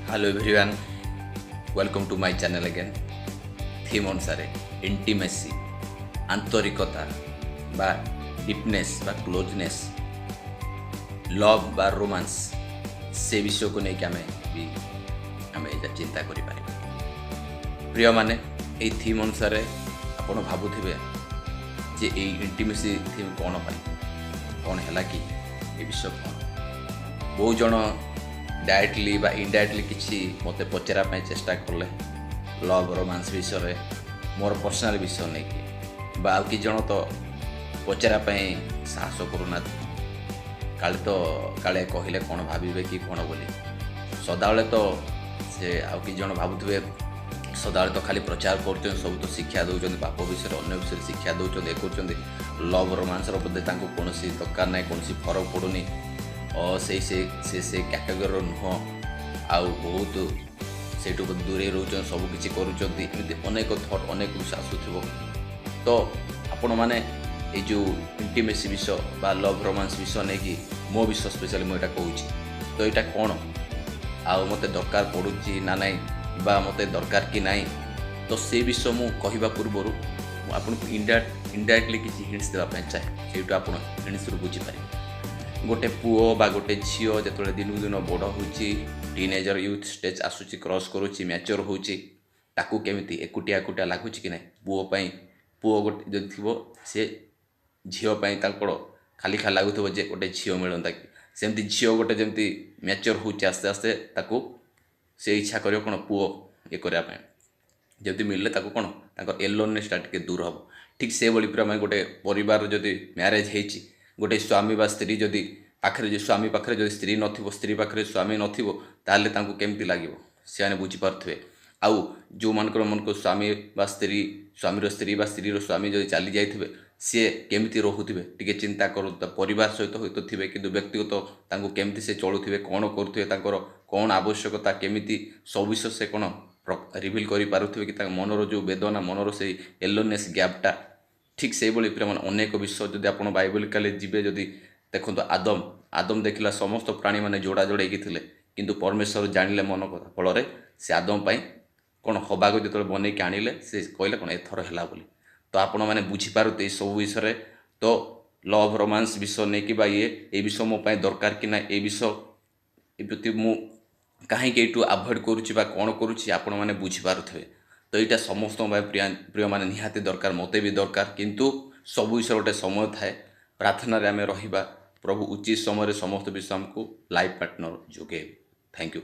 Hello everyone, welcome to my channel again. Theme अनुसार intimacy आंतरिकता बा deepness बा closeness love बा रोमांस से विषय को लेकिन आम चिंता करें प्रिय माने ये थीम अनुसार आपड़ भावुवे जे ये इंटीमेसी थीम कौन कौन है कि ये विषय कौन बहुत जन डायरेक्टली बा इनडायरेक्टली किसी मत पचारा चेष्टा कले लव रोमांस विषय मोर पर्सनाल विषय नहीं कि बा कि जन तो पचारा साहस करूना काले कहले कौन भावे कि कौन बोली सदाबले तो से आउ कि जन भावुवे सदाबले तो खाली प्रचार कर सब तो शिक्षा दौरान बाप विषय अन्य विषय शिक्षा दौरान कर लव रोमांस बोधे कौन दरकार ना कौन फरक पड़ूनी और से कैटेगोरी नुह आउ बहुत से दूरे रोचन सबकि कर अनेक थट अनेक विषय आसुव तो आपण मैंने ये जो इंटीमेसी विषय बा लव रोमांस विषय नहीं कि मो विषय स्पेशली मुझे कहूँ तो यहाँ कौन आउ मत दरकार पड़ुची ना ना बा मत दरकार कि नाई तो से विषय मु कहवा पूर्वर आपको इनडायरेक्टली किसी हिंट्स देवाई चाहे से आप हिंट्स बुझीपारे गोटे पुओ बा गोटे झील जो दिन दिन बड़ हो टीनेजर यूथ स्टेज आसूची क्रॉस करुच्ची मैच्योर होची ताकू केमिति एकुटिया एकुटिया लगुच कि ना पुओ गोटे जो थी सी झीपाई खाली खाली लगुव जे गोटे झील मिलता कि सेमती झील गोटे जमी मैच्योर हो आस्ते आस्ते ताकू से इच्छा कर कौन पुओ ये करने जब मिलले ताकू कौन तक एलोनेसटा टे दूर हम ठीक से भाई पूरा गोटे परिवार जदि मैरेज होती गोटे स्वामी बा स्त्री जदि पाखे जो स्वामी पाखे जो स्त्री नथिबो स्त्री पाखे स्वामी नथिबो ताले तांको केमती लागिबो से बुझी पारथिबे आउ जो मानकर मन को स्वामी बा स्त्री स्वामीर स्त्री बा स्त्रीर स्वामी जदि चली जाइथिबे सी केमती रहुथिबे टिके चिंता करू परिवार सहित होइतो थिबे किंतु व्यक्तिगत तांको केमती से चलुथिबे कोन करुथिबे तांकर कोन आवश्यकता केमिति सब विषय से कोन रिवील करि पारुथिबे कि तांक मनर जो वेदना मनर से एलोनेस गैपटा ठीक से भाई प्रिय मैंने अनेक विषय जब आप बाइबलिकाली जी जदि देखो आदम देखला समस्त प्राणी मैंने जोड़ा जोड़े थे किंतु परमेश्वर जानिले मन कथा फल से आदम कौन हवा को जो बनई आणिले से कहले कौन एथर है बोली तो आपण मैंने बुझीपारे सब विषय तो लव रोमांस विषय नहीं कि ये विषय मो दरकार कि ना ये विषय मु कहीं यू आभोड करुच्ची कौन करुच्ची आपण मैंने बुझीपारे तो यहाँ समस्त प्रिय माने निहाती दरकार मते भी दरकार किंतु सब विषय गोटे समय थाए प्रार्थना रे आमे रहिबा प्रभु उचित समय समस्त विषय हमको लाइफ पार्टनर जोगे थैंक यू।